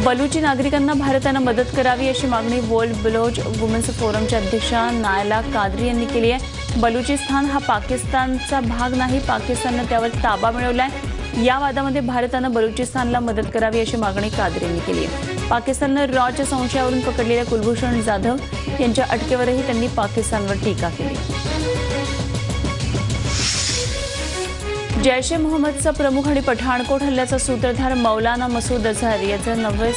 बलुची नागरिकांना भारतानं मदत करावी अशी मागणी वर्ल्ड बलोच वुमेन्स फोरमच्या अध्यक्षा नायला कादरी यांनी केली आहे। बलुचिस्तान हा पाकिस्तानचा भाग नाही, पाकिस्ताननं त्यावर ताबा मिळवलाय। या वादामध्ये भारतानं बलुचिस्तानला मदत करावी अशी मागणी कादरी यांनी केली आहे। पाकिस्ताननं रॉच्या संशयावरून पकडलेल्या कुलभूषण जाधव यांच्या अटकेवरही त्यांनी पाकिस्तानवर टीका केली। जैश ए मोहम्मदचा प्रमुख आणि पठाणकोट हल्ल्याचा सूत्रधार मौलाना मसूद अझहर याचं नवे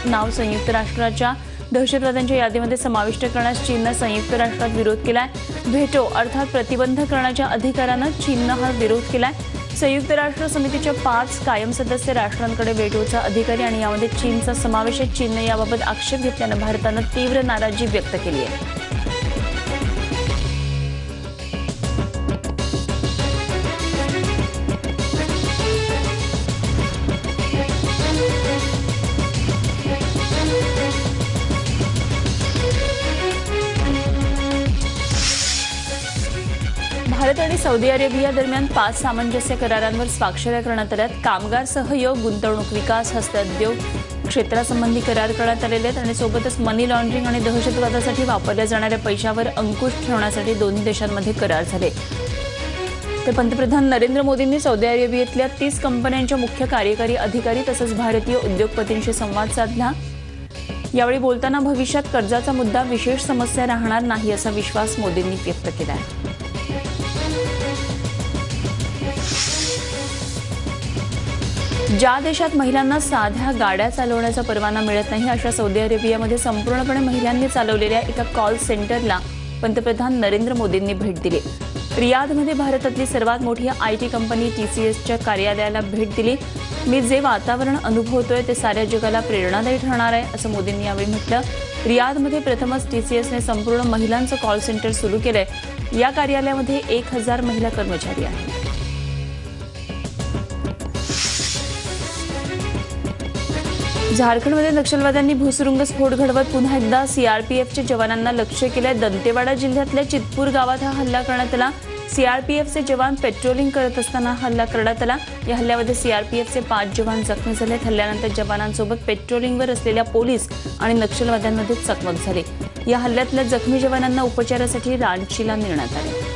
नाव संयुक्त राष्ट्राच्या दहशतवाद्यांच्या यादीमध्ये समाविष्ट करण्यास चीननं संयुक्त राष्ट्रात विरोध केलाय। व्हेटो अर्थात प्रतिबंध करण्याच्या अधिकारानं चीननं हा विरोध केलाय। संयुक्त राष्ट्र समितीच्या 5 कायम सदस्य राष्ट्रांकडे व्हेटोचा अधिकारी आणि यामध्ये चीनचा समावेश आहे। चीननं याबाबत आक्षेप घेतल्यानं भारतानं तीव्र नाराजी व्यक्त केली आहे। भारत आणि सौदी अरेबिया दरम्यान 5 सामंजस्य करारांवर स्वाक्षऱ्या करण्यात आल्यात। कामगार सहयोग, गुंतवणूक विकास, हस्तउद्योग क्षेत्रासंबंधी करार करण्यात आलेले आहेत आणि सोबतच मनी लॉन्ड्रिंग आणि दहशतवादासाठी वापरल्या जाणाऱ्या पैशावर अंकुश ठेवण्यासाठी दोन्ही देशांमध्ये करार झाले। तर पंतप्रधान नरेंद्र मोदींनी सौदी अरेबियातल्या 30 कंपन्यांच्या मुख्य कार्यकारी अधिकारी तसंच भारतीय उद्योगपतींशी संवाद साधला। यावेळी बोलताना भविष्यात कर्जाचा मुद्दा विशेष समस्या राहणार नाही असा विश्वास मोदींनी व्यक्त केला आहे। ज्या देशात महिलांना साध्या गाड्या चालवण्याचा परवाना मिळत नाही अशा सौदी अरेबियामध्ये संपूर्णपणे महिलांनी चालवलेल्या एका कॉल सेंटरला पंतप्रधान नरेंद्र मोदींनी भेट दिली। रियाधमध्ये भारतातली सर्वात मोठी आयटी कंपनी TCSच्या कार्यालयाला भेट दिली। मी जे वातावरण अनुभवतोय ते साऱ्या जगाला प्रेरणादायी ठरणार आहे असं मोदींनी यावेळी म्हटलं। रियाधमध्ये प्रथमच TCSने संपूर्ण महिलांचं कॉल सेंटर सुरू केलंय। या कार्यालयामध्ये 1000 महिला कर्मचारी आहेत। झारखंडमध्ये नक्षलवाद्यांनी भूसुरुंग स्फोट घडवत पुन्हा एकदा CRPFच्या जवानांना लक्ष्य केलंय। दंतेवाडा जिल्ह्यातल्या चितपूर गावात हा हल्ला करण्यात आला। CRPFचे जवान पेट्रोलिंग करत असताना हल्ला करण्यात आला। या हल्ल्यामध्ये CRPFचे 5 जवान जखमी झाले। हल्ल्यानंतर जवानांसोबत पेट्रोलिंगवर असलेल्या पोलीस आणि नक्षलवाद्यांमध्ये चकमक झाली। या हल्ल्यातल्या जखमी जवानांना उपचारासाठी रांचीला नेण्यात आले।